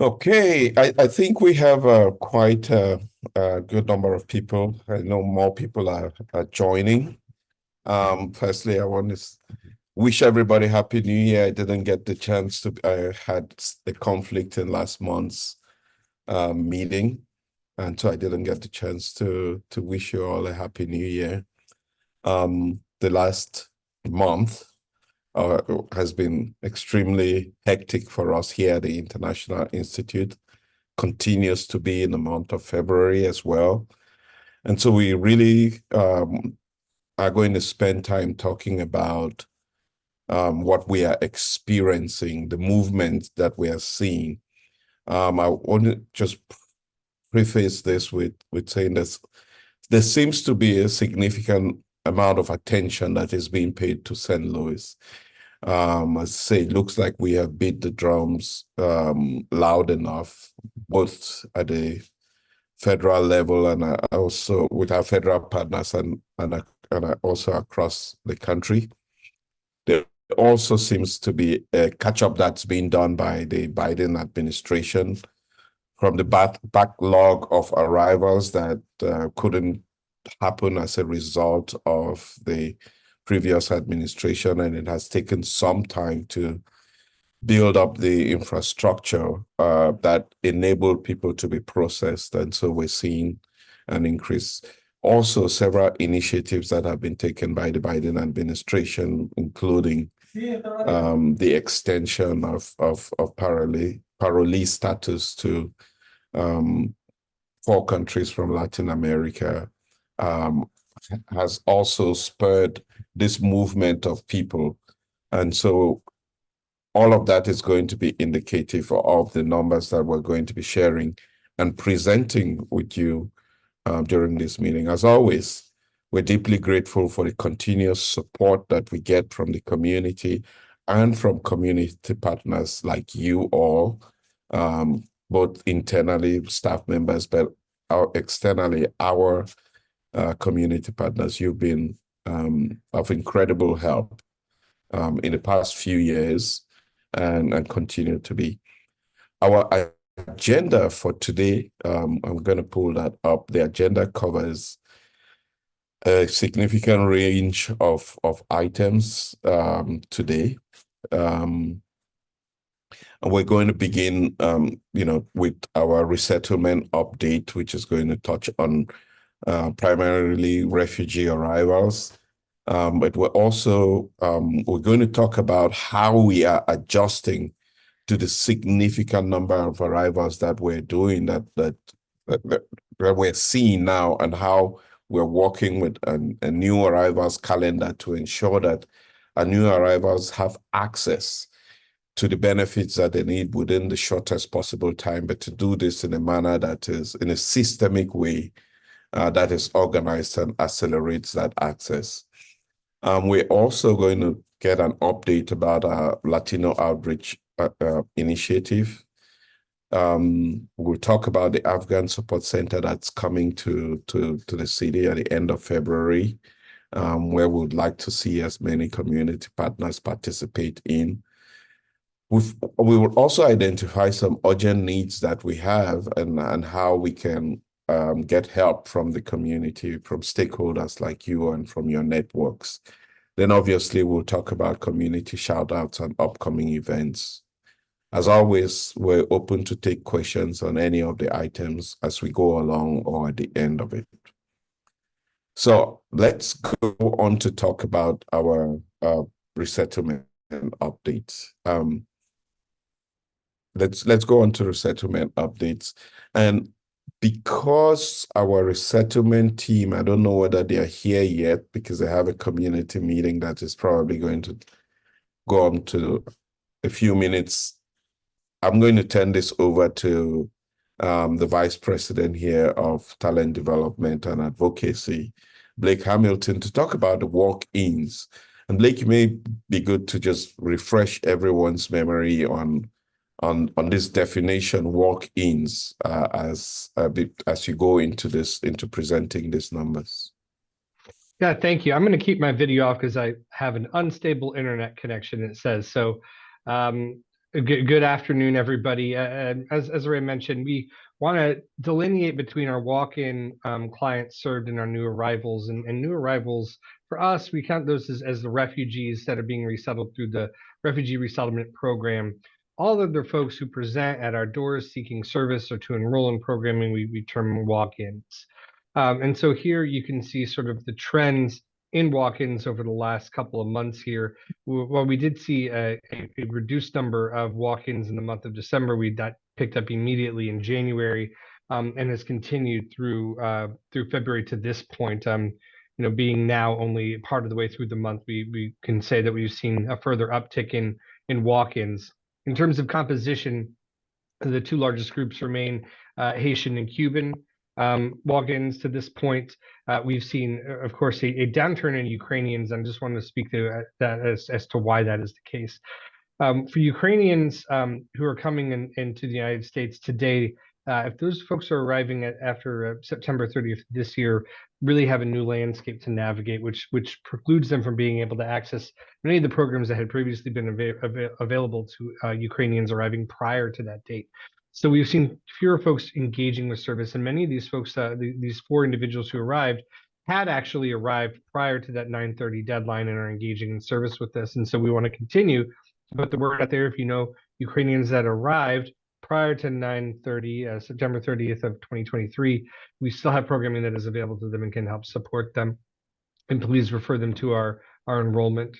Okay, I think we have quite a good number of people. I know more people are joining. Firstly, I want to wish everybody Happy New Year. I didn't get the chance to, I had a conflict in last month's meeting, and so I didn't get the chance to wish you all a Happy New Year. The last month has been extremely hectic for us here at the International Institute, continues to be in the month of February as well. And so we really are going to spend time talking about what we are experiencing, the movement that we are seeing. I want to just preface this with saying that there seems to be a significant amount of attention that is being paid to St. Louis. As I say, it looks like we have beat the drums loud enough, both at the federal level and also with our federal partners and also across the country. There also seems to be a catch-up that's being done by the Biden administration from the backlog of arrivals that couldn't happen as a result of the previous administration, and it has taken some time to build up the infrastructure that enabled people to be processed. And so we're seeing an increase. Also, several initiatives that have been taken by the Biden administration, including the extension of parolee status to 4 countries from Latin America, has also spurred this movement of people. And so all of that is going to be indicative of the numbers that we're going to be sharing and presenting with you during this meeting. As always, we're deeply grateful for the continuous support that we get from the community and from community partners like you all, both internally, staff members, but externally, our community partners. You've been of incredible help in the past few years and continue to be. Our agenda for today, I'm going to pull that up. The agenda covers a significant range of items today. And we're going to begin, with our resettlement update, which is going to touch on primarily refugee arrivals. But we're also we're going to talk about how we are adjusting to the significant number of arrivals that we're doing, that we're seeing now, and how we're working with a new arrivals calendar to ensure that our new arrivals have access to the benefits that they need within the shortest possible time, but to do this in a manner that is in a systemic way that is organized and accelerates that access. We're also going to get an update about our Latino Outreach Initiative. We'll talk about the Afghan Support Center that's coming to the city at the end of February, where we would like to see as many community partners participate in. We will also identify some urgent needs that we have and how we can get help from the community, from stakeholders like you and from your networks. Then obviously we'll talk about community shout outs and upcoming events. As always, we're open to take questions on any of the items as we go along or at the end of it. So let's go on to talk about our resettlement updates. Let's go on to resettlement updates. And because our resettlement team, I don't know whether they are here yet because they have a community meeting that is probably going to go on to a few minutes. I'm going to turn this over to the Vice President here of Talent Development and Advocacy, Blake Hamilton, to talk about the walk-ins. And Blake, it may be good to just refresh everyone's memory on this definition, walk-ins, as you go into presenting these numbers. Yeah, thank you. I'm going to keep my video off because I have an unstable internet connection, it says. So Good afternoon, everybody. As Ray mentioned, we want to delineate between our walk-in clients served and our new arrivals. And new arrivals, for us, we count those as the refugees that are being resettled through the Refugee Resettlement Program. All of the folks who present at our doors seeking service or to enroll in programming, we term walk-ins. And so here you can see sort of the trends in walk-ins over the last couple of months here. Well, we did see a reduced number of walk-ins in the month of December. That picked up immediately in January, and has continued through February to this point. Being now only part of the way through the month, we can say that we've seen a further uptick in walk-ins. In terms of composition, the two largest groups remain Haitian and Cuban walk-ins to this point. We've seen, of course, a downturn in Ukrainians. I just wanted to speak to that as to why that is the case. For Ukrainians who are coming into the United States today, if those folks are arriving after September 30th this year, really have a new landscape to navigate, which precludes them from being able to access many of the programs that had previously been available to Ukrainians arriving prior to that date. So we've seen fewer folks engaging with service, and many of these folks, these four individuals who arrived, had actually arrived prior to that 9:30 deadline and are engaging in service with us. And so we want to continue to put the word out there. If you know Ukrainians that arrived prior to 9:30, September 30th of 2023, we still have programming that is available to them and can help support them. And please refer them to our enrollment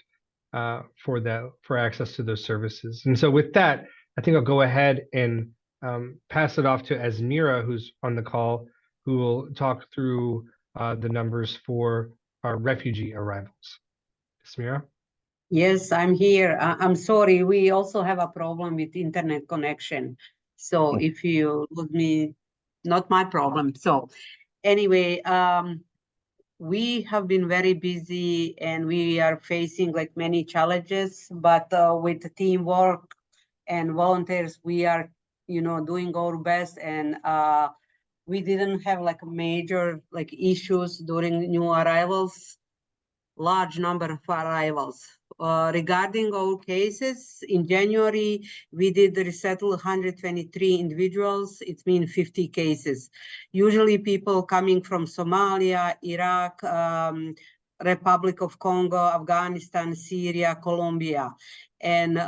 for access to those services. And so with that, I think I'll go ahead and pass it off to Asmira, who's on the call, who will talk through the numbers for our refugee arrivals. Asmira? Yes, I'm here. I'm sorry. We also have a problem with internet connection. So if you lose me, not my problem. So anyway, we have been very busy and we are facing like many challenges, but with teamwork and volunteers, we are, doing our best. And we didn't have like major like issues during new arrivals, large number of arrivals. Regarding our cases, in January, we did resettle 123 individuals. It means 50 cases. Usually people coming from Somalia, Iraq, Republic of Congo, Afghanistan, Syria, Colombia. And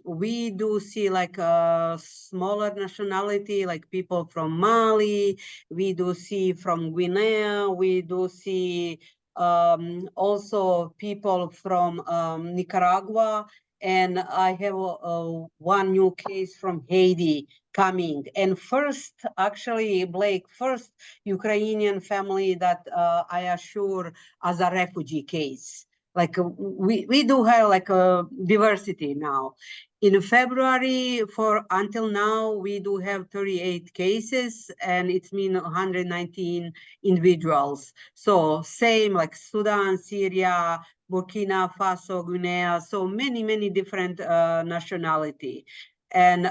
we do see like a smaller nationality, like people from Mali. We do see from Guinea. We do see also people from Nicaragua, and I have one new case from Haiti coming. And first, actually, Blake, first Ukrainian family that I assure as a refugee case. Like we do have like a diversity now. In February, until now, we do have 38 cases, and it's mean 119 individuals. So same like Sudan, Syria, Burkina Faso, Guinea, so many different nationality. And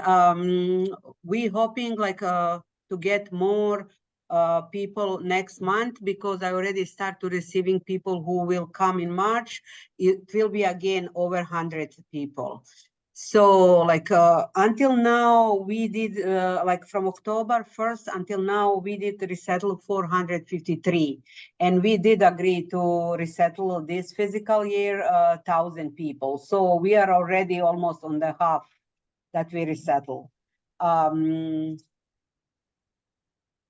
we hoping like to get more people next month, because I already start to receiving people who will come in March. It will be again over 100 people. So like until now, we did like from October 1st until now, we did resettle 453. And we did agree to resettle this fiscal year 1,000 people. So we are already almost on the half that we resettle.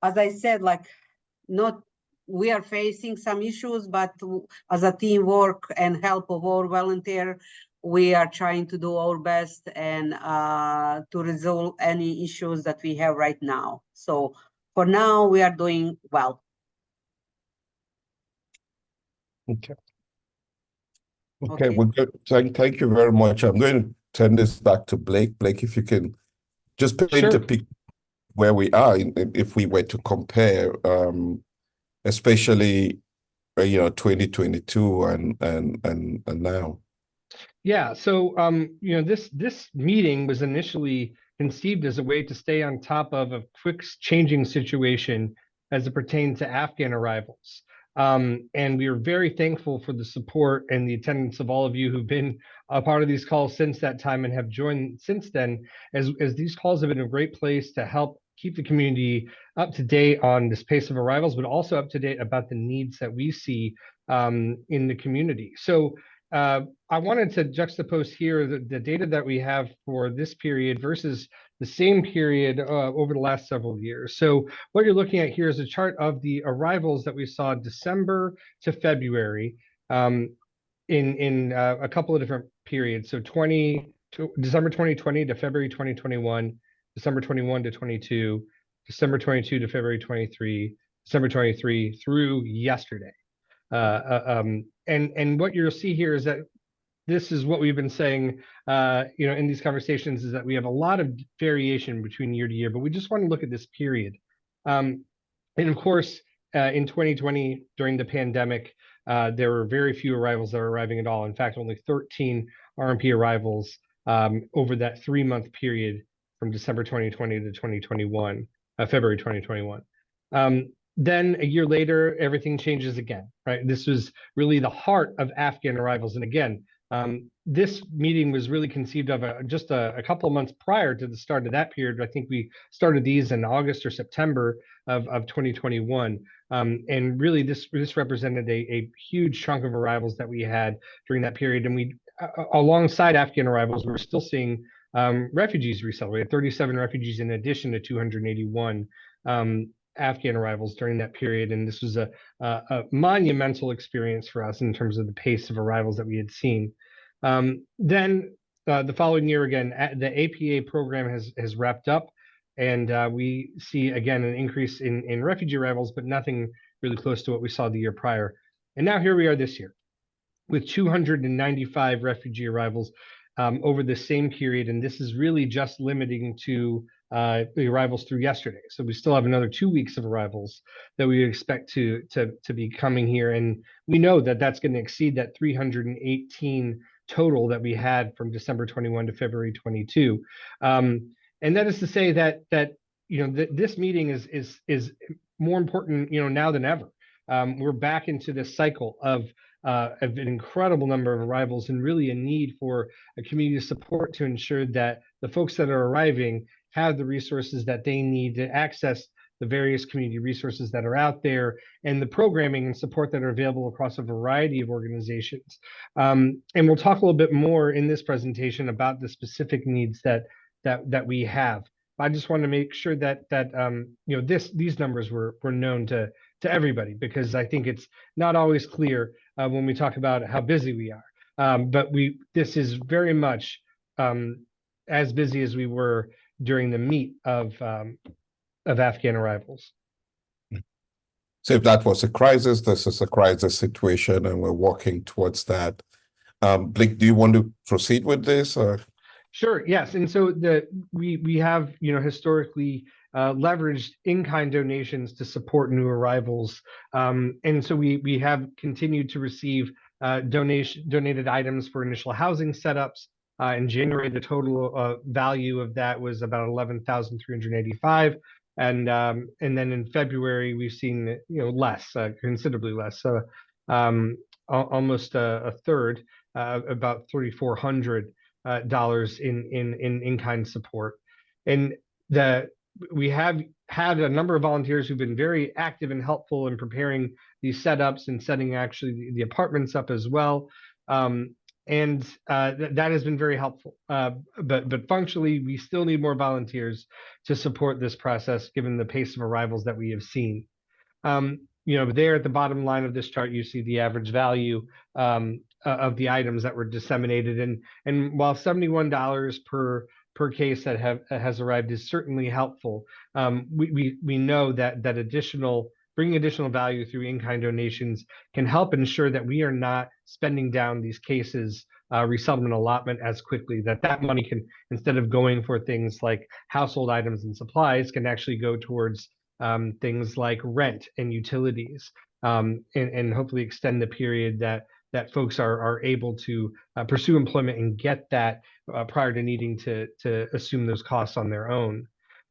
As I said, like we are facing some issues, but as a teamwork and help of our volunteer, we are trying to do our best and to resolve any issues that we have right now. So for now, we are doing well. Okay. Okay, well, good. Thank you very much. I'm going to turn this back to Blake. Blake, if you can just paint a picture where we are if we were to compare, especially 2022 and now. Yeah, so this meeting was initially conceived as a way to stay on top of a quick changing situation as it pertained to Afghan arrivals. And we are very thankful for the support and the attendance of all of you who've been a part of these calls since that time and have joined since then, as these calls have been a great place to help keep the community up to date on this pace of arrivals, but also up to date about the needs that we see in the community. So I wanted to juxtapose here the data that we have for this period versus the same period over the last several years. So what you're looking at here is a chart of the arrivals that we saw December to February in a couple of different periods. So December 2020 to February 2021, December 21 to 22, December 22 to February 23, December 23 through yesterday. And what you'll see here is that this is what we've been saying, in these conversations, is that we have a lot of variation between year to year, but we just want to look at this period. And of course, in 2020, during the pandemic, there were very few arrivals that were arriving at all. In fact, only 13 RMP arrivals over that 3-month period from December 2020 to 2021, February 2021. Then a year later, everything changes again, right? This was really the heart of Afghan arrivals. And again, this meeting was really conceived of just a couple of months prior to the start of that period. I think we started these in August or September of 2021. And really this represented a huge chunk of arrivals that we had during that period. And we, alongside Afghan arrivals, we're still seeing refugees resettle. We had 37 refugees in addition to 281 Afghan arrivals during that period. And this was a monumental experience for us in terms of the pace of arrivals that we had seen. Then the following year, again, the APA program has wrapped up, and we see, again, an increase in refugee arrivals, but nothing really close to what we saw the year prior. And now here we are this year with 295 refugee arrivals over the same period. And this is really just limiting to the arrivals through yesterday. So we still have another 2 weeks of arrivals that we expect to be coming here. And we know that that's going to exceed that 318 total that we had from December 21 to February 22. And that is to say that this meeting is more important, now than ever. We're back into this cycle of an incredible number of arrivals and really a need for a community support to ensure that the folks that are arriving have the resources that they need to access the various community resources that are out there and the programming and support that are available across a variety of organizations. And we'll talk a little bit more in this presentation about the specific needs that we have. I just want to make sure that these numbers were known to everybody, because I think it's not always clear when we talk about how busy we are. But this is very much as busy as we were during the meat of Afghan arrivals. So if that was a crisis, this is a crisis situation, and we're working towards that. Blake, do you want to proceed with this? Or? Sure. Yes. And so we have historically leveraged in-kind donations to support new arrivals, and so we have continued to receive donated items for initial housing setups. In January, the total value of that was about $11,385, and then in February we've seen less, considerably less, so almost a third, about $3,400 in-kind support. And we have had a number of volunteers who've been very active and helpful in preparing these setups and setting actually the apartments up as well. And that has been very helpful. But functionally, we still need more volunteers to support this process, given the pace of arrivals that we have seen. There at the bottom line of this chart, you see the average value of the items that were disseminated. And while $71 per case that has arrived is certainly helpful, we know that bringing additional value through in-kind donations can help ensure that we are not spending down these cases resettlement allotment as quickly, that money can, instead of going for things like household items and supplies, can actually go towards things like rent and utilities, and hopefully extend the period that folks are able to pursue employment and get that prior to needing to assume those costs on their own.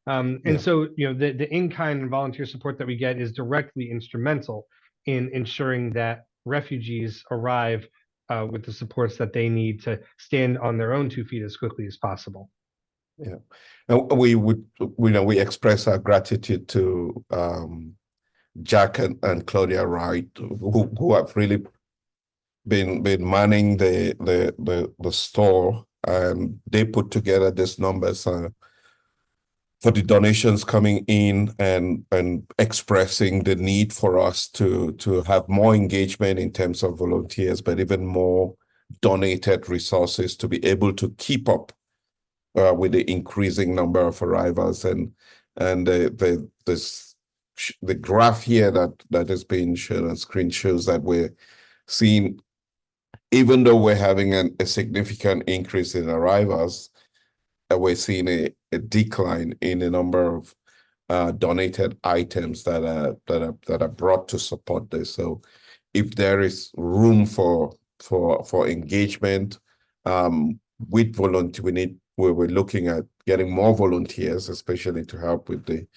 And so, the in-kind and volunteer support that we get is directly instrumental in ensuring that refugees arrive with the supports that they need to stand on their own 2 feet as quickly as possible. Yeah, and we express our gratitude to Jack and Claudia Wright, who have really been manning the store, and they put together these numbers for the donations coming in, and expressing the need for us to have more engagement in terms of volunteers, but even more donated resources to be able to keep up with the increasing number of arrivals. And the graph here that is being shown on screen shows that we're seeing, even though we're having a significant increase in arrivals, we're seeing a decline in the number of donated items that are brought to support this. So if there is room for engagement with volunteer, we're looking at getting more volunteers, especially to help with the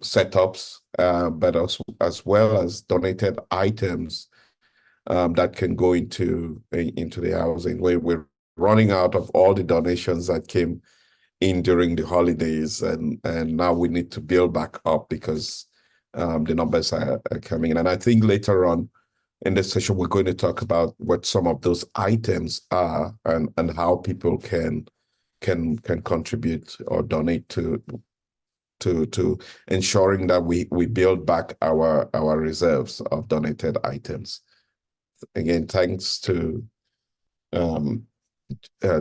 setups, but also as well as donated items that can go into the housing. We're running out of all the donations that came in during the holidays, and now we need to build back up because the numbers are coming in. And I think later on in this session, we're going to talk about what some of those items are, and how people can contribute or donate to ensuring that we build back our reserves of donated items. Again, thanks to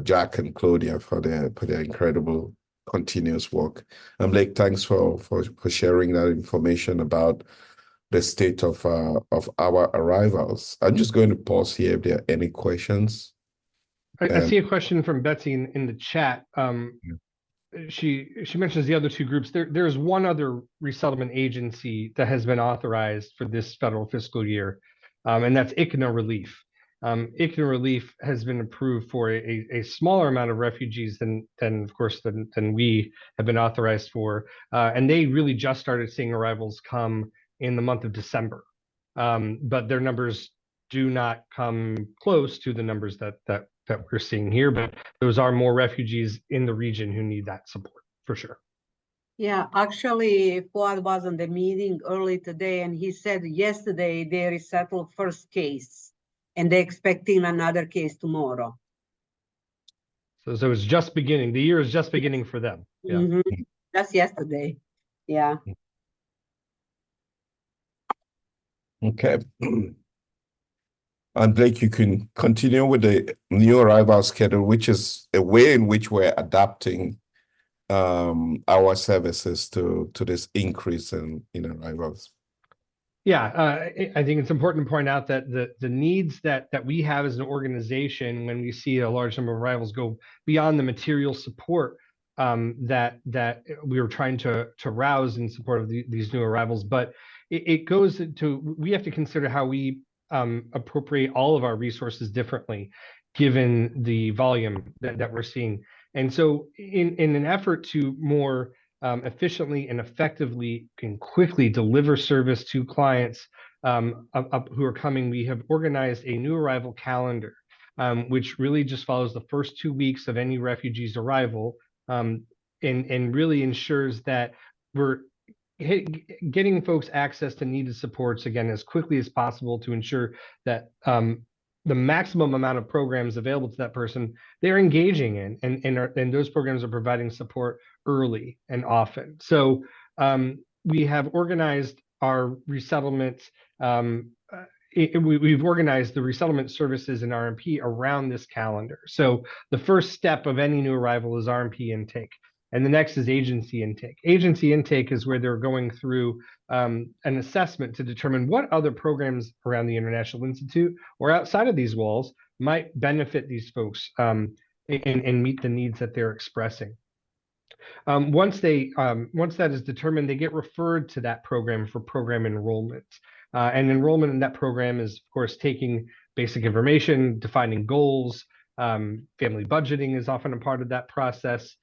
Jack and Claudia for their incredible continuous work. And Blake, thanks for sharing that information about the state of our arrivals. I'm just going to pause here if there are any questions. I see a question from Betsy in the chat. She mentions the other two groups. There's one other resettlement agency that has been authorized for this federal fiscal year, and that's ICNA Relief. ICNA Relief has been approved for a smaller amount of refugees than of course than we have been authorized for, and they really just started seeing arrivals come in the month of December, but their numbers do not come close to the numbers that we're seeing here, but those are more refugees in the region who need that support for sure. Yeah, actually, Fuad was on the meeting early today, and he said yesterday they resettled first case, and they're expecting another case tomorrow. So it's just beginning. The year is just beginning for them. Yeah. Mm-hmm. That's yesterday. Yeah. Okay. And Blake, you can continue with the new arrival schedule, which is a way in which we're adapting our services to this increase in arrivals. Yeah, I think it's important to point out that the needs that we have as an organization when we see a large number of arrivals go beyond the material support that we were trying to rouse in support of these new arrivals, but it goes to, we have to consider how we appropriate all of our resources differently, given the volume that we're seeing. And so in an effort to more efficiently and effectively and quickly deliver service to clients who are coming, we have organized a new arrival calendar, which really just follows the first 2 weeks of any refugee's arrival, and really ensures that we're getting folks access to needed supports again as quickly as possible to ensure that the maximum amount of programs available to that person they're engaging in, and those programs are providing support early and often. So we have organized our resettlement. We've organized the resettlement services in RMP around this calendar. So the first step of any new arrival is RMP intake. And the next is agency intake. Agency intake is where they're going through an assessment to determine what other programs around the International Institute or outside of these walls might benefit these folks and meet the needs that they're expressing. Once that is determined, they get referred to that program for program enrollment. And enrollment in that program is, of course, taking basic information, defining goals. Family budgeting is often a part of that process.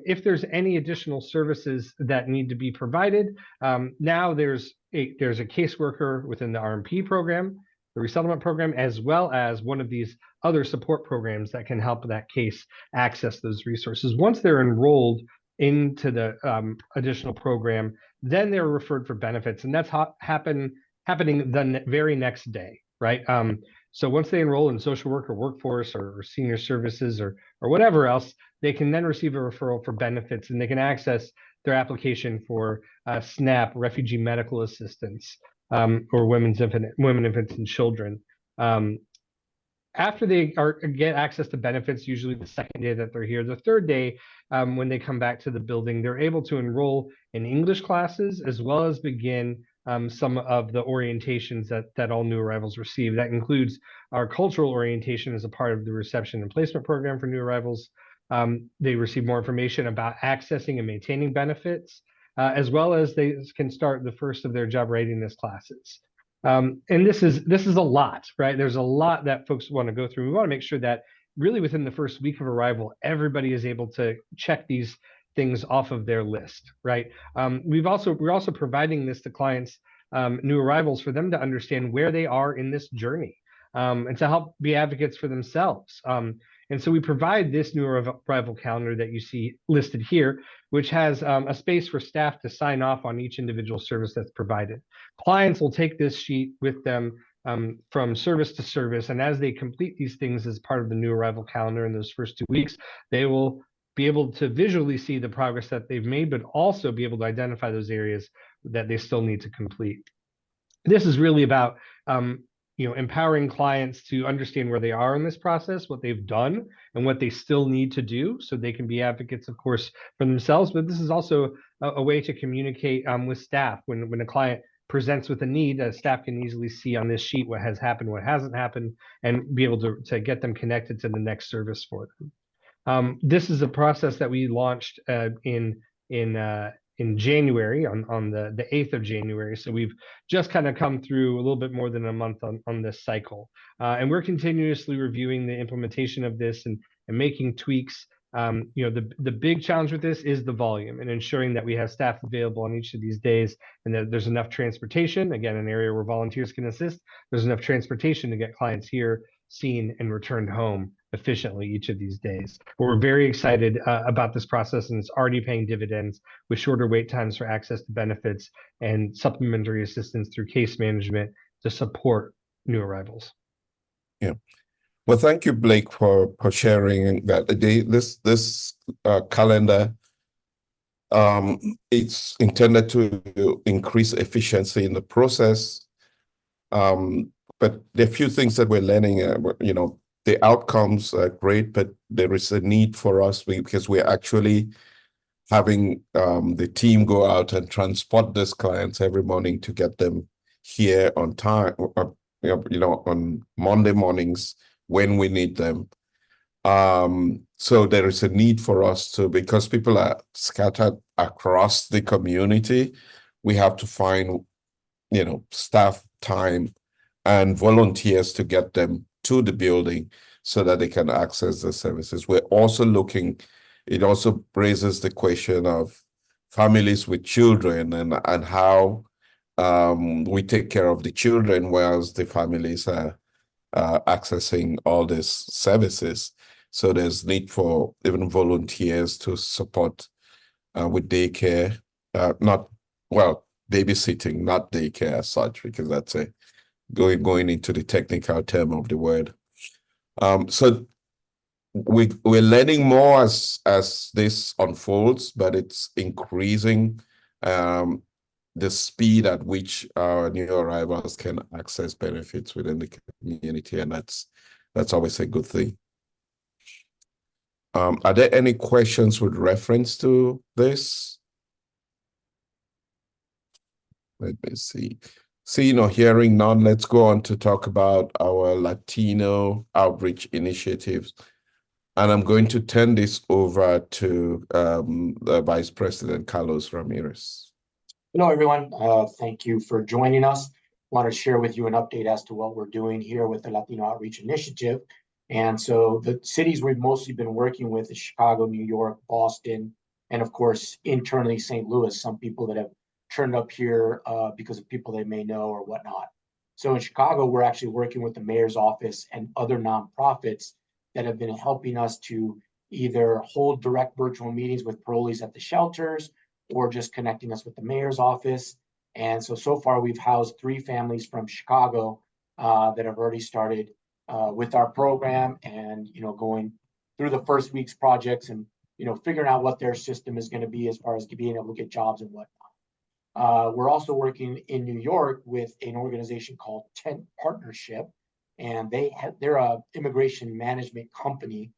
If there's any additional services that need to be provided, now there's a caseworker within the RMP program, the resettlement program, as well as one of these other support programs that can help that case access those resources. Once they're enrolled into the additional program, then they're referred for benefits, and that's happening the very next day, right? So once they enroll in social work or workforce or senior services or whatever else, they can then receive a referral for benefits, and they can access their application for SNAP, refugee medical assistance, or women, infants, and children. After they get access to benefits, usually the second day that they're here, the third day, when they come back to the building, they're able to enroll in English classes as well as begin some of the orientations that all new arrivals receive. That includes our cultural orientation as a part of the reception and placement program for new arrivals. They receive more information about accessing and maintaining benefits, as well as they can start the first of their job readiness classes. And this is a lot, right? There's a lot that folks want to go through. We want to make sure that really within the first week of arrival, everybody is able to check these things off of their list, right? We're also providing this to clients, new arrivals, for them to understand where they are in this journey, and to help be advocates for themselves. And so we provide this new arrival calendar that you see listed here, which has a space for staff to sign off on each individual service that's provided. Clients will take this sheet with them from service to service, and as they complete these things as part of the new arrival calendar in those first 2 weeks, they will be able to visually see the progress that they've made, but also be able to identify those areas that they still need to complete. This is really about empowering clients to understand where they are in this process, what they've done, and what they still need to do, so they can be advocates, of course, for themselves. But this is also a way to communicate with staff. When a client presents with a need, staff can easily see on this sheet what has happened, what hasn't happened, and be able to get them connected to the next service for them. This is a process that we launched in January, on the 8th of January. So we've just kind of come through a little bit more than a month on this cycle. And we're continuously reviewing the implementation of this and making tweaks. The big challenge with this is the volume, and ensuring that we have staff available on each of these days, and that there's enough transportation, again, an area where volunteers can assist. There's enough transportation to get clients here, seen, and returned home efficiently each of these days. But we're very excited about this process, and it's already paying dividends with shorter wait times for access to benefits and supplementary assistance through case management to support new arrivals. Yeah. Well, thank you, Blake, for sharing that. This calendar, it's intended to increase efficiency in the process. But there are a few things that we're learning. The outcomes are great, but there is a need for us, because we're actually having the team go out and transport these clients every morning to get them here on time, on Monday mornings when we need them. So there is a need for us to, because people are scattered across the community, we have to find, staff time and volunteers to get them to the building so that they can access the services. We're also looking, it also raises the question of families with children and how we take care of the children whilst the families are accessing all these services. So there's need for even volunteers to support with daycare, babysitting, not daycare as such, because that's going into the technical term of the word. So we're learning more as this unfolds, but it's increasing the speed at which our new arrivals can access benefits within the community, and that's always a good thing. Are there any questions with reference to this? Let me see. Seeing or hearing none, let's go on to talk about our Latino Outreach Initiative. And I'm going to turn this over to the Vice President, Carlos Ramirez. Hello, everyone. Thank you for joining us. I want to share with you an update as to what we're doing here with the Latino Outreach Initiative. And so the cities we've mostly been working with is Chicago, New York, Boston, and of course, internally St. Louis, some people that have turned up here because of people they may know or whatnot. So in Chicago, we're actually working with the mayor's office and other nonprofits that have been helping us to either hold direct virtual meetings with parolees at the shelters or just connecting us with the mayor's office. And so far we've housed 3 families from Chicago that have already started with our program, and going through the first week's projects and figuring out what their system is going to be as far as being able to get jobs and whatnot. We're also working in New York with an organization called Tent Partnership, and they're a immigration management company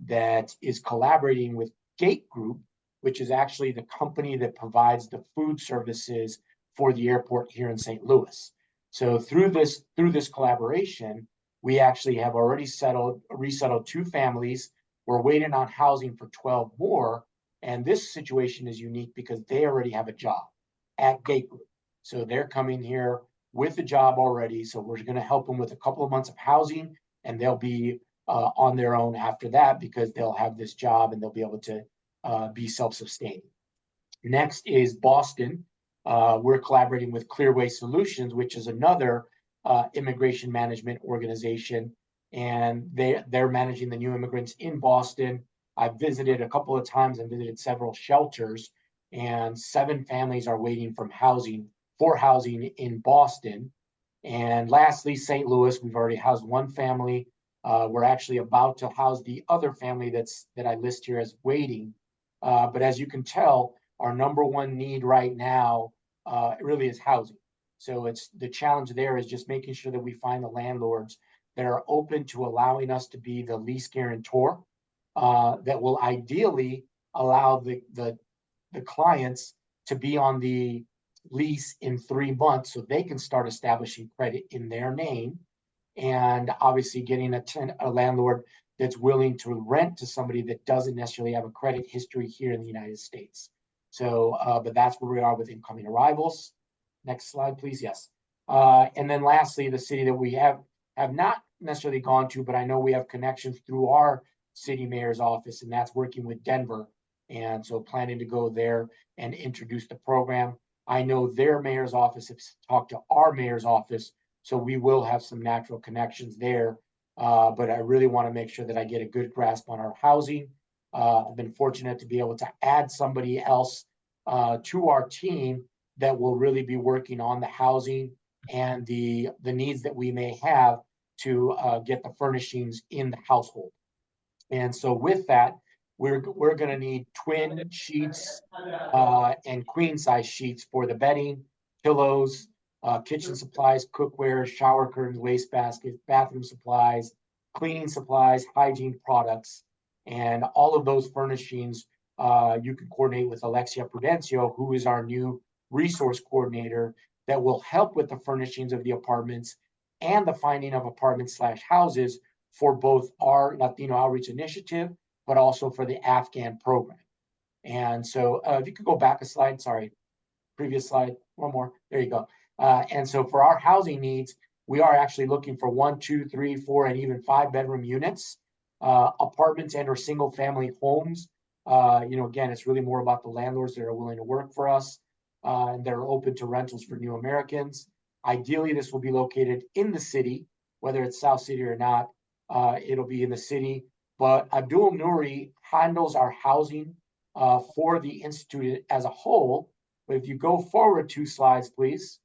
that is collaborating with Gate Group, which is actually the company that provides the food services for the airport here in St. Louis. So through this collaboration, we actually have already resettled 2 families. We're waiting on housing for 12 more. And this situation is unique because they already have a job at Gate Group. So they're coming here with a job already. So we're going to help them with a couple of months of housing, and they'll be on their own after that because they'll have this job and they'll be able to be self-sustaining. Next is Boston. We're collaborating with Clearway Solutions, which is another immigration management organization, and they're managing the new immigrants in Boston. I've visited a couple of times and visited several shelters, and 7 families are waiting for housing in Boston. And lastly, St. Louis, we've already housed 1 family. We're actually about to house the other family that I list here as waiting. But as you can tell, our number 1 need right now really is housing. So it's the challenge there is just making sure that we find the landlords that are open to allowing us to be the lease guarantor that will ideally allow the clients to be on the lease in 3 months so they can start establishing credit in their name, and obviously getting a landlord that's willing to rent to somebody that doesn't necessarily have a credit history here in the United States. So, but that's where we are with incoming arrivals. Next slide, please. Yes. And then lastly, the city that we have not necessarily gone to, but I know we have connections through our city mayor's office, and that's working with Denver. And so planning to go there and introduce the program. I know their mayor's office has talked to our mayor's office, so we will have some natural connections there. But I really want to make sure that I get a good grasp on our housing. I've been fortunate to be able to add somebody else to our team that will really be working on the housing and the needs that we may have to get the furnishings in the household. And so with that, we're going to need twin sheets and queen size sheets for the bedding, pillows, kitchen supplies, cookware, shower curtains, wastebaskets, bathroom supplies, cleaning supplies, hygiene products, and all of those furnishings you can coordinate with Alexia Prudencio, who is our new resource coordinator that will help with the furnishings of the apartments and the finding of apartments/houses for both our Latino Outreach Initiative, but also for the Afghan program. And so if you could go back a slide, sorry, previous slide, one more, there you go. And so for our housing needs, we are actually looking for 1, 2, 3, 4, and even 5-bedroom units, apartments and or single family homes. Again, it's really more about the landlords that are willing to work for us and that are open to rentals for new Americans. Ideally, this will be located in the city, whether it's South City or not, it'll be in the city. But Abdul Nouri handles our housing for the Institute as a whole. But if you go forward 2 slides, please.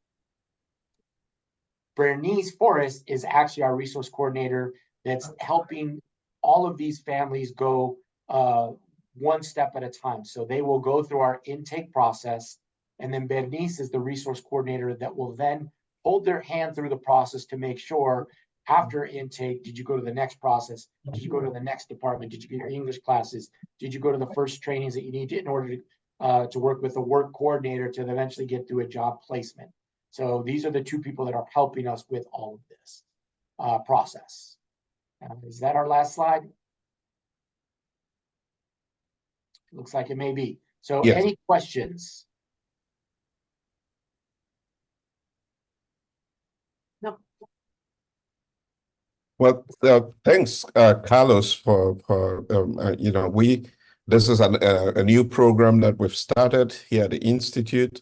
Bernice Forrest is actually our resource coordinator that's helping all of these families go one step at a time. So they will go through our intake process, and then Bernice is the resource coordinator that will then hold their hand through the process to make sure after intake, did you go to the next process? Did you go to the next department? Did you get your English classes? Did you go to the first trainings that you need in order to work with a work coordinator to eventually get through a job placement? So these are the 2 people that are helping us with all of this process. Is that our last slide? Looks like it may be. So yes. Any questions? No. Well, thanks, Carlos, this is a new program that we've started here at the Institute.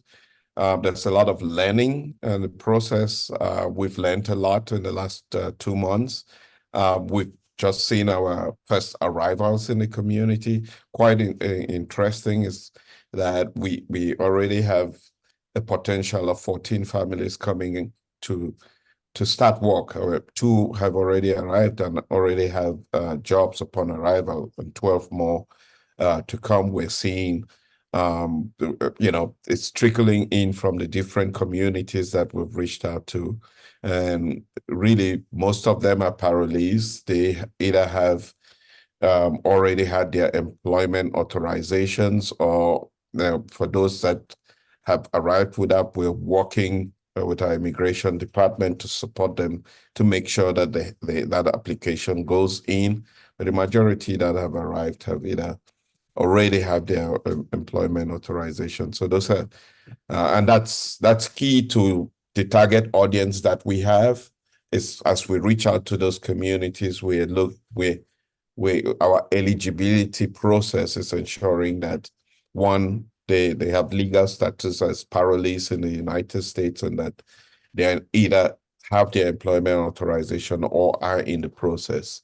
There's a lot of learning in the process. We've learned a lot in the last 2 months. We've just seen our first arrivals in the community. Quite interesting is that we already have the potential of 14 families coming in to start work. Two have already arrived and already have jobs upon arrival, and 12 more to come. We're seeing, it's trickling in from the different communities that we've reached out to. And really, most of them are parolees. They either have already had their employment authorizations, or for those that have arrived with that, we're working with our immigration department to support them to make sure that that application goes in. But the majority that have arrived have either already have their employment authorization. So those are, and that's key to the target audience that we have. Is as we reach out to those communities, our eligibility process is ensuring that one, they have legal status as parolees in the United States, and that they either have their employment authorization or are in the process.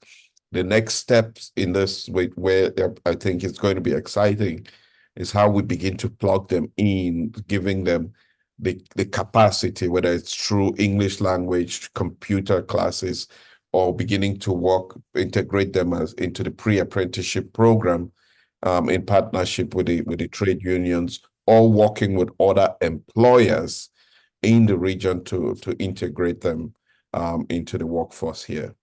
The next steps in this, where I think it's going to be exciting, is how we begin to plug them in, giving them the capacity, whether it's through English language, computer classes, or beginning to integrate them into the pre-apprenticeship program, in partnership with the trade unions, or working with other employers in the region to integrate them into the workforce here.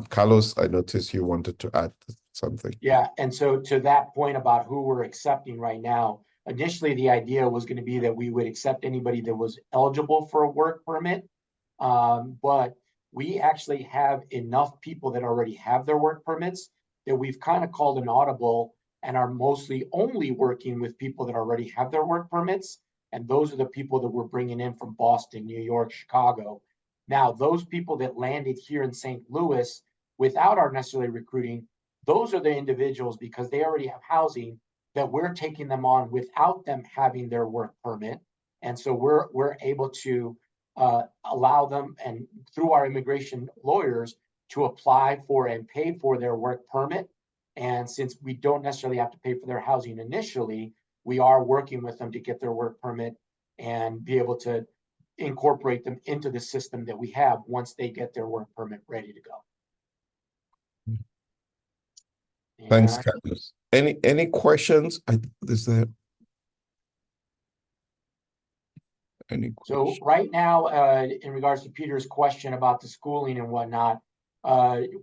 Carlos, I noticed you wanted to add something. Yeah, and so to that point about who we're accepting right now, initially the idea was going to be that we would accept anybody that was eligible for a work permit, but we actually have enough people that already have their work permits that we've kind of called an audible and are mostly only working with people that already have their work permits. And those are the people that we're bringing in from Boston, New York, Chicago. Now, those people that landed here in St. Louis without our necessarily recruiting, those are the individuals, because they already have housing, that we're taking them on without them having their work permit. And so we're able to allow them, and through our immigration lawyers, to apply for and pay for their work permit. And since we don't necessarily have to pay for their housing initially, we are working with them to get their work permit and be able to incorporate them into the system that we have once they get their work permit ready to go. Thanks, And Carlos. Any questions? Is there any so questions? right now, in regards to Peter's question about the schooling and whatnot,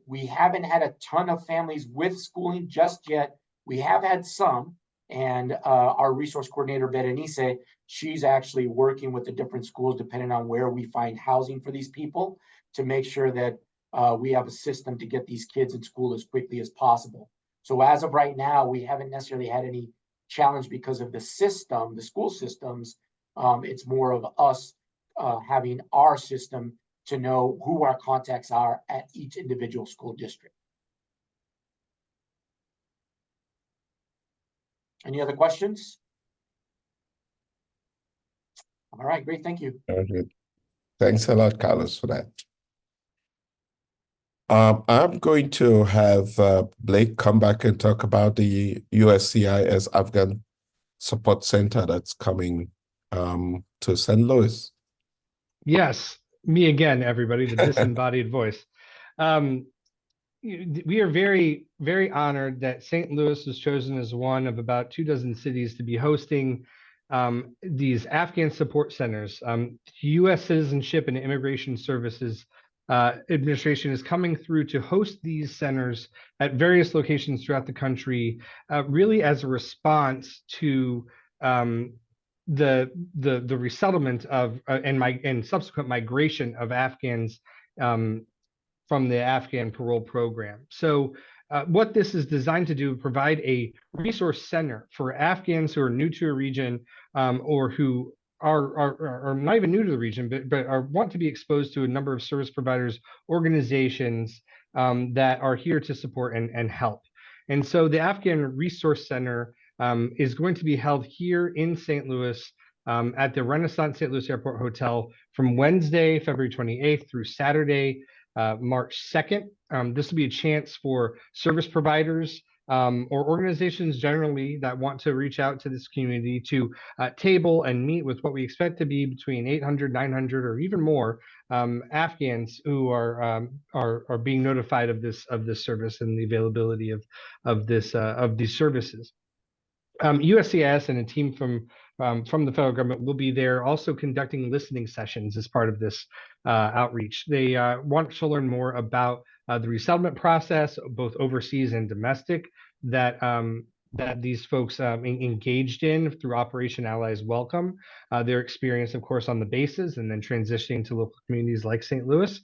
we haven't had a ton of families with schooling just yet. We have had some, and our resource coordinator, Berenice, she's actually working with the different schools depending on where we find housing for these people to make sure that we have a system to get these kids in school as quickly as possible. So as of right now, we haven't necessarily had any challenge because of the system, the school systems. It's more of us having our system to know who our contacts are at each individual school district. Any other questions? All right, great, thank you. Okay. Thanks a lot, Carlos, for that. I'm going to have Blake come back and talk about the USCIS Afghan Support Center that's coming to St. Louis. Yes, me again, everybody, the disembodied voice. We are very, very honored that St. Louis was chosen as one of about 24 cities to be hosting these Afghan support centers. U.S. Citizenship and Immigration Services Administration is coming through to host these centers at various locations throughout the country, really as a response to the resettlement of and subsequent migration of Afghans from the Afghan parole program. So what this is designed to do, provide a resource center for Afghans who are new to a region, or who are not even new to the region, but want to be exposed to a number of service providers, organizations, that are here to support and help. And so the Afghan Resource Center is going to be held here in St. Louis at the Renaissance St. Louis Airport Hotel from Wednesday, February 28th through Saturday, March 2nd. This will be a chance for service providers or organizations generally that want to reach out to this community to table and meet with what we expect to be between 800, 900, or even more Afghans who are being notified of this service and the availability of these services. USCIS and a team from the federal government will be there also conducting listening sessions as part of this outreach. They want to learn more about the resettlement process, both overseas and domestic, that these folks engaged in through Operation Allies Welcome, their experience, of course, on the bases and then transitioning to local communities like St. Louis.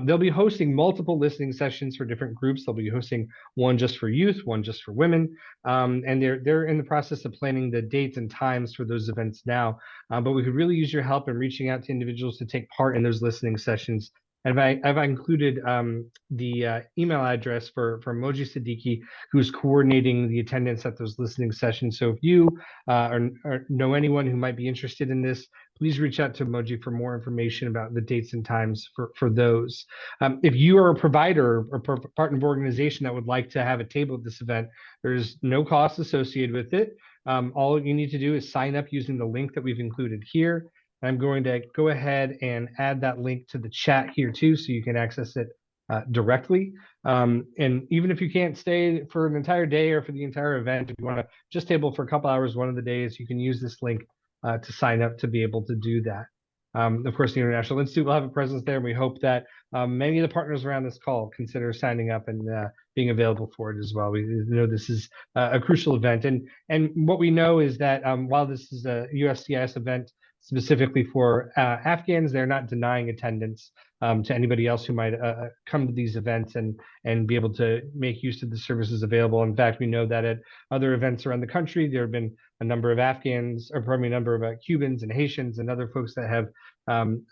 They'll be hosting multiple listening sessions for different groups. They'll be hosting one just for youth, one just for women, and they're in the process of planning the dates and times for those events now. But we could really use your help in reaching out to individuals to take part in those listening sessions. And I've included the email address for Moji Siddiqui, who's coordinating the attendance at those listening sessions. So if you or know anyone who might be interested in this, please reach out to Moji for more information about the dates and times for those. If you are a provider or partner of organization that would like to have a table at this event, there's no cost associated with it. All you need to do is sign up using the link that we've included here. I'm going to go ahead and add that link to the chat here too, so you can access it directly. And even if you can't stay for an entire day or for the entire event, if you want to just table for a couple hours one of the days, you can use this link to sign up to be able to do that. Of course, the International Institute will have a presence there, and we hope that many of the partners around this call consider signing up and being available for it as well. We know this is a crucial event, and what we know is that while this is a USCIS event specifically for Afghans, they're not denying attendance to anybody else who might come to these events and be able to make use of the services available. In fact, we know that at other events around the country, there have been a number of Afghans, or probably a number of Cubans and Haitians and other folks that have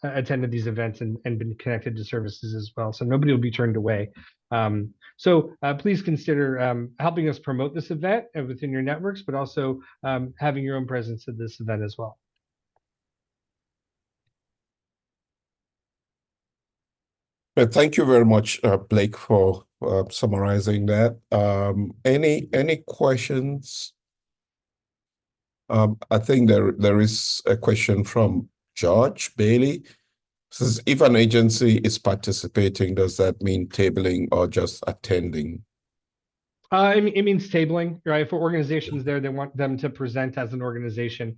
attended these events and been connected to services as well. So nobody will be turned away. So please consider helping us promote this event within your networks, but also having your own presence at this event as well. Thank you very much, Blake, for summarizing that. Any questions? I think there is a question from George Bailey. It says, if an agency is participating, does that mean tabling or just attending? It means tabling, right? For organizations there, they want them to present as an organization.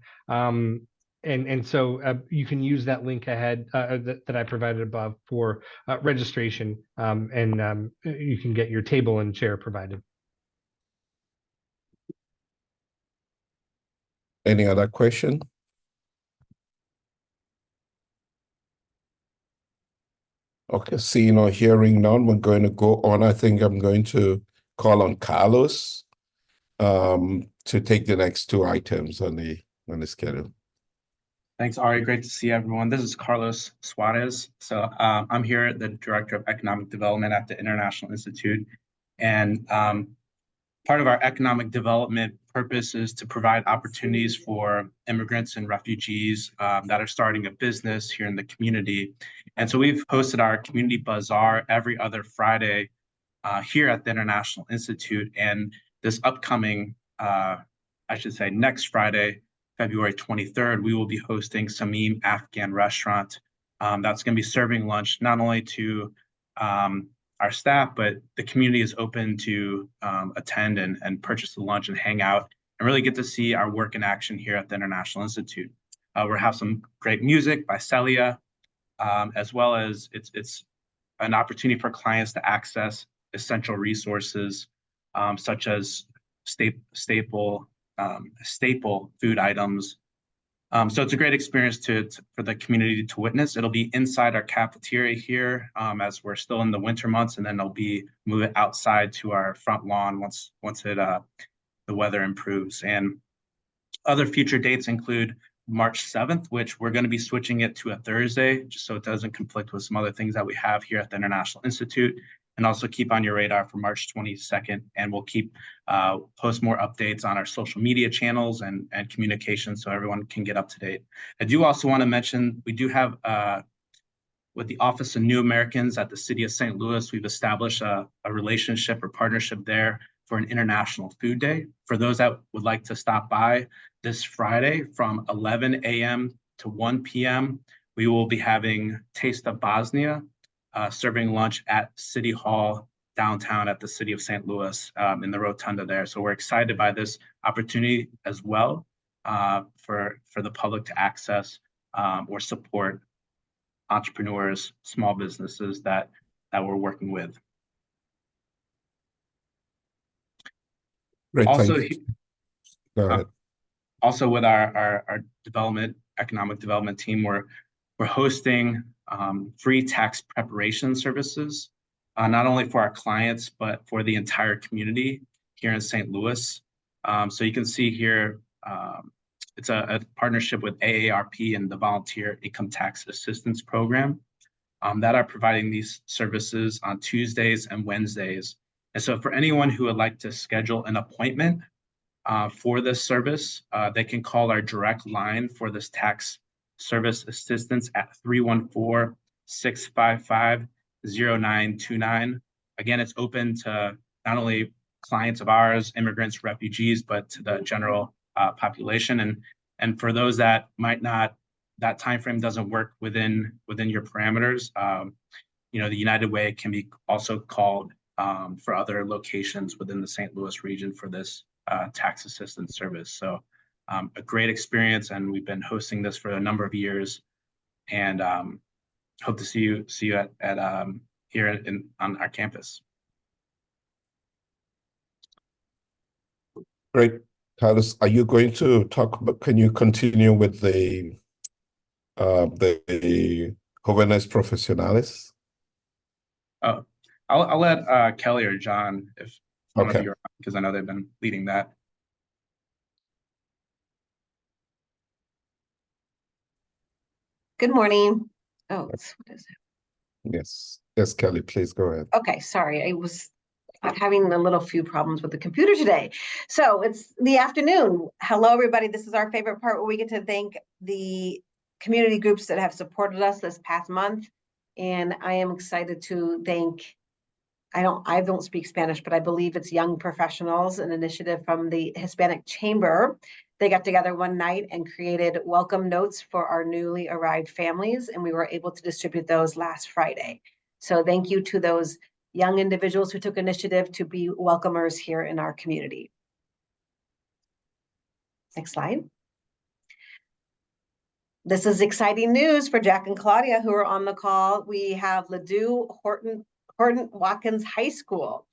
And so you can use that link ahead that I provided above for registration, and you can get your table and chair provided. Any other question? Okay, seeing or hearing none, we're going to go on. I think I'm going to call on Carlos to take the next two items on the schedule. Thanks, Ari. Great to see everyone. This is Carlos Suarez. So I'm here, the Director of Economic Development at the International Institute. And part of our economic development purpose is to provide opportunities for immigrants and refugees that are starting a business here in the community. And so we've hosted our community bazaar every other Friday here at the International Institute. And this upcoming, next Friday, February 23rd, we will be hosting Samim Afghan Restaurant. That's going to be serving lunch not only to our staff, but the community is open to attend and purchase the lunch and hang out and really get to see our work in action here at the International Institute. We'll have some great music by Celia, as well as it's an opportunity for clients to access essential resources such as staple food items. So it's a great experience for the community to witness. It'll be inside our cafeteria here as we're still in the winter months, and then they'll be moving outside to our front lawn once the weather improves. And other future dates include March 7th, which we're going to be switching it to a Thursday, just so it doesn't conflict with some other things that we have here at the International Institute. and also keep on your radar for March 22nd. And we'll keep post more updates on our social media channels and communication so everyone can get up to date. I do also want to mention we do have with the Office of New Americans at the City of St. Louis, we've established a relationship or partnership there for an International Food Day. For those that would like to stop by this Friday from 11 a.m. to 1 p.m., we will be having Taste of Bosnia, serving lunch at City Hall downtown at the City of St. Louis in the rotunda there. So we're excited by this opportunity as well for the public to access or support entrepreneurs, small businesses that we're working with. Great, Also, thank you. Go ahead. Also with our economic development team, we're hosting free tax preparation services, not only for our clients, but for the entire community here in St. Louis. So you can see here, it's a partnership with AARP and the Volunteer Income Tax Assistance Program that are providing these services on Tuesdays and Wednesdays. And so for anyone who would like to schedule an appointment for this service, they can call our direct line for this tax service assistance at 314-655-0929. Again, it's open to not only clients of ours, immigrants, refugees, but to the general population. And for those that might not, that timeframe doesn't work within your parameters, you know, the United Way can be also called for other locations within the St. Louis region for this tax assistance service. So a great experience, and we've been hosting this for a number of years, and hope to see you at here on our campus. Great. Carlos, are you going to talk about, can you continue with the Jóvenes Profesionales? Oh, I'll let Kelly or John, if one of Okay. you are, because I know they've been leading that. Good morning. Oh, what is it? Yes. Yes, Kelly, please go ahead. Okay, sorry. I was having a little few problems with the computer today. So it's the afternoon. Hello, everybody. This is our favorite part where we get to thank the community groups that have supported us this past month. And I am excited to thank, I don't speak Spanish, but I believe it's Young Professionals, an initiative from the Hispanic Chamber. They got together one night and created welcome notes for our newly arrived families, and we were able to distribute those last Friday. So thank you to those young individuals who took initiative to be welcomers here in our community. Next slide. This is exciting news for Jack and Claudia who are on the call. We have Ladue Horton Watkins High School.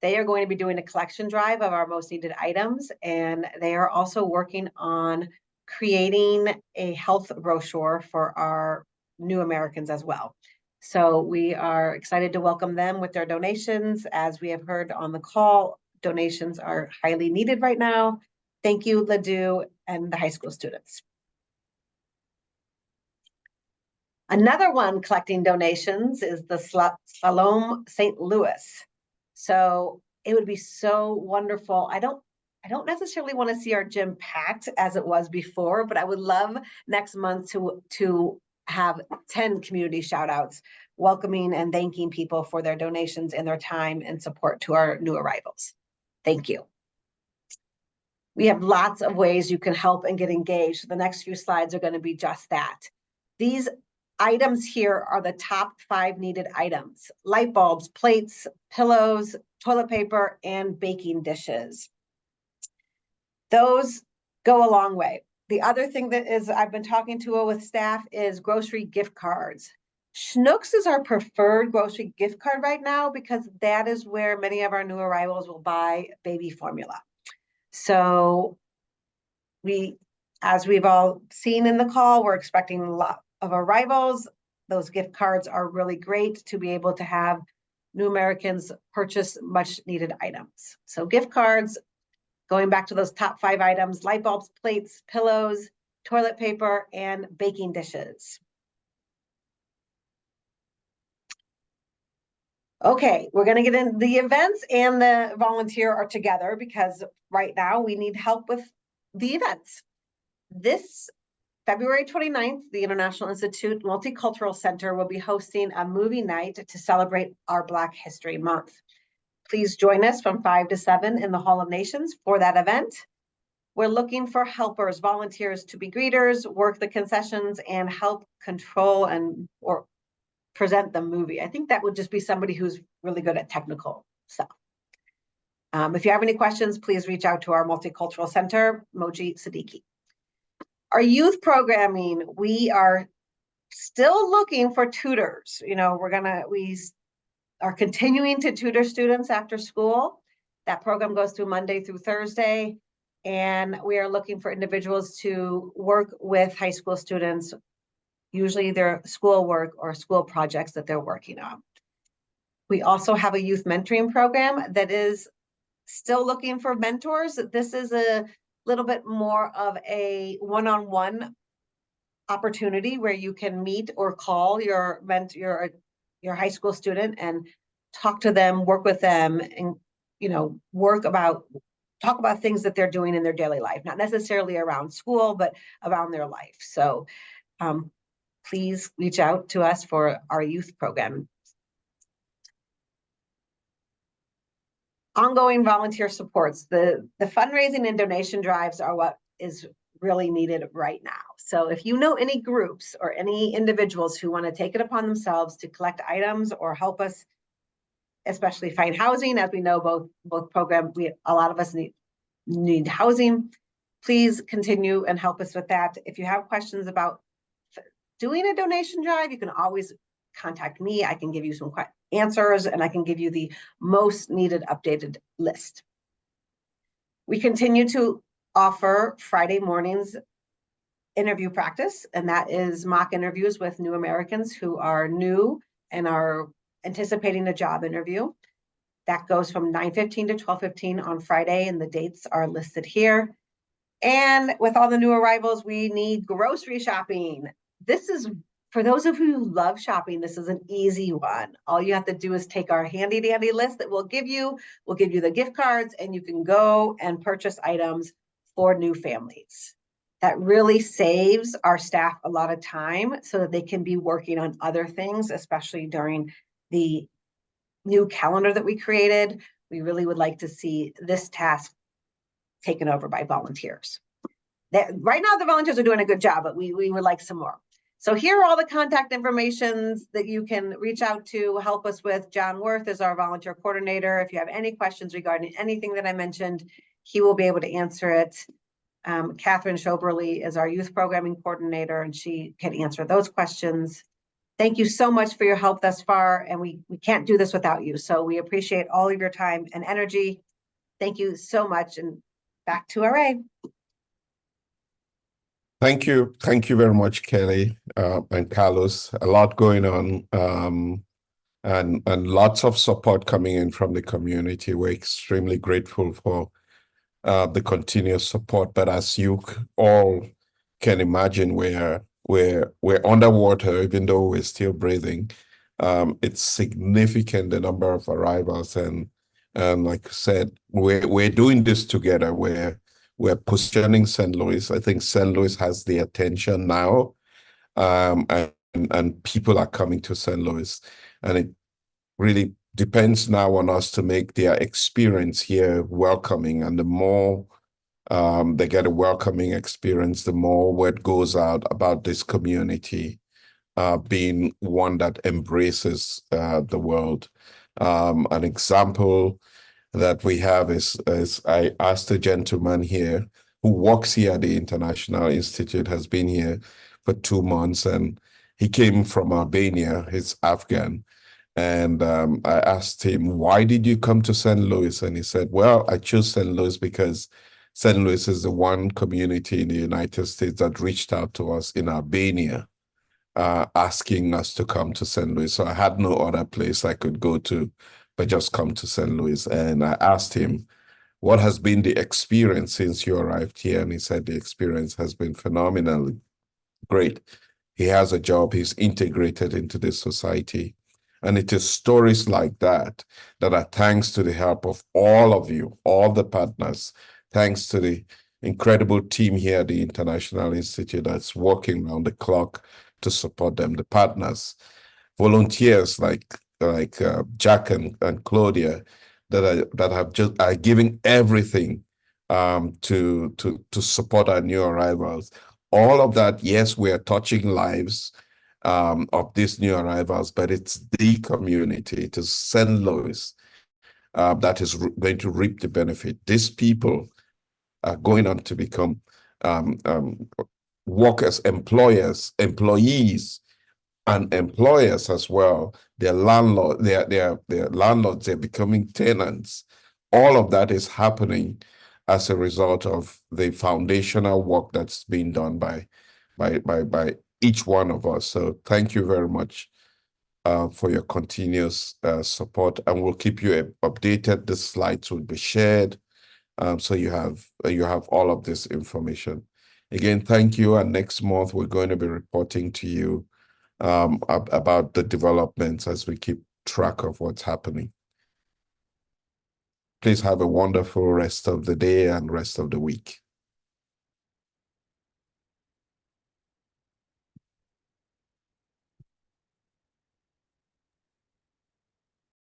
They are going to be doing a collection drive of our most needed items, and they are also working on creating a health brochure for our new Americans as well. So we are excited to welcome them with their donations. As we have heard on the call, donations are highly needed right now. Thank you, Ladue and the high school students. Another one collecting donations is the Salome St. Louis. So it would be so wonderful. I don't necessarily want to see our gym packed as it was before, but I would love next month to have 10 community shout outs welcoming and thanking people for their donations and their time and support to our new arrivals. Thank you. We have lots of ways you can help and get engaged. The next few slides are going to be just that. These items here are the top 5 needed items: light bulbs, plates, pillows, toilet paper, and baking dishes. Those go a long way. The other thing that is I've been talking to with staff is grocery gift cards. Schnucks is our preferred grocery gift card right now because that is where many of our new arrivals will buy baby formula. So as we've all seen in the call, we're expecting a lot of arrivals. Those gift cards are really great to be able to have new Americans purchase much needed items. So gift cards, going back to those top 5 items: light bulbs, plates, pillows, toilet paper, and baking dishes. Okay, we're gonna get in, the events and the volunteer are together because right now we need help with the events. This February 29th, the International Institute Multicultural Center will be hosting a movie night to celebrate our Black History Month. Please join us from 5 to 7 in the Hall of Nations for that event. We're looking for helpers, volunteers to be greeters, work the concessions, and help control or present the movie. I think that would just be somebody who's really good at technical stuff. If you have any questions, please reach out to our Multicultural Center, Moji Siddiqui. Our youth programming, we are still looking for tutors. You know, we are continuing to tutor students after school. That program goes through Monday through Thursday. And we are looking for individuals to work with high school students, usually their schoolwork or school projects that they're working on. We also have a youth mentoring program that is still looking for mentors. This is a little bit more of a one-on-one opportunity where you can meet or call your high school student and talk to them, work with them, and talk about things that they're doing in their daily life, not necessarily around school, but around their life. So please reach out to us for our youth program. Ongoing volunteer supports. The fundraising and donation drives are what is really needed right now. So if you know any groups or any individuals who want to take it upon themselves to collect items or help us, especially find housing, as we know both programs, a lot of us need housing, please continue and help us with that. If you have questions about doing a donation drive, you can always contact me. I can give you some answers and I can give you the most needed updated list. We continue to offer Friday mornings interview practice, and that is mock interviews with new Americans who are new and are anticipating a job interview. That goes from 9:15 to 12:15 on Friday, and the dates are listed here. And with all the new arrivals, we need grocery shopping. This is, for those of you who love shopping, this is an easy one. All you have to do is take our handy dandy list that we'll give you the gift cards, and you can go and purchase items for new families. That really saves our staff a lot of time so that they can be working on other things, especially during the new calendar that we created. We really would like to see this task taken over by volunteers. Right now, the volunteers are doing a good job, but we would like some more. So here are all the contact informations that you can reach out to, help us with. John Worth is our volunteer coordinator. If you have any questions regarding anything that I mentioned, he will be able to answer it. Catherine Schoberly is our youth programming coordinator, and she can answer those questions. Thank you so much for your help thus far, and we can't do this without you. So we appreciate all of your time and energy. Thank you so much, and back to RA. Thank you very much, Kelly and Carlos. A lot going on, and lots of support coming in from the community. We're extremely grateful for the continuous support. But as you all can imagine, we're underwater, even though we're still breathing. It's significant, the number of arrivals, and like I said, we're doing this together. We're positioning St. Louis. I think St. Louis has the attention now, and people are coming to St. Louis, and it really depends now on us to make their experience here welcoming. And the more they get a welcoming experience, the more word goes out about this community being one that embraces the world. An example that we have is I asked a gentleman here who works here at the International Institute, has been here for 2 months, and he came from Albania. He's Afghan. And I asked him, why did you come to St. Louis? And he said, well, I chose St. Louis because St. Louis is the one community in the United States that reached out to us in Albania, asking us to come to St. Louis. So I had no other place I could go to but just come to St. Louis. And I asked him, what has been the experience since you arrived here? And he said the experience has been phenomenally great. He has a job, he's integrated into this society. And it is stories like that that are thanks to the help of all of you, all the partners, thanks to the incredible team here at the International Institute that's working around the clock to support them, the partners, volunteers like Jack and Claudia that have just are giving everything to support our new arrivals. All of that, yes, we are touching lives of these new arrivals, but it's the community, it is St. Louis that is going to reap the benefit. These people are going on to become workers, employers, employees, and employers as well. They're landlords, they're landlords, they're becoming tenants. All of that is happening as a result of the foundational work that's being done by each one of us. So thank you very much for your continuous support, and we'll keep you updated. The slides will be shared, so you have all of this information. Again, thank you. And next month we're going to be reporting to you about the developments as we keep track of what's happening. Please have a wonderful rest of the day and rest of the week.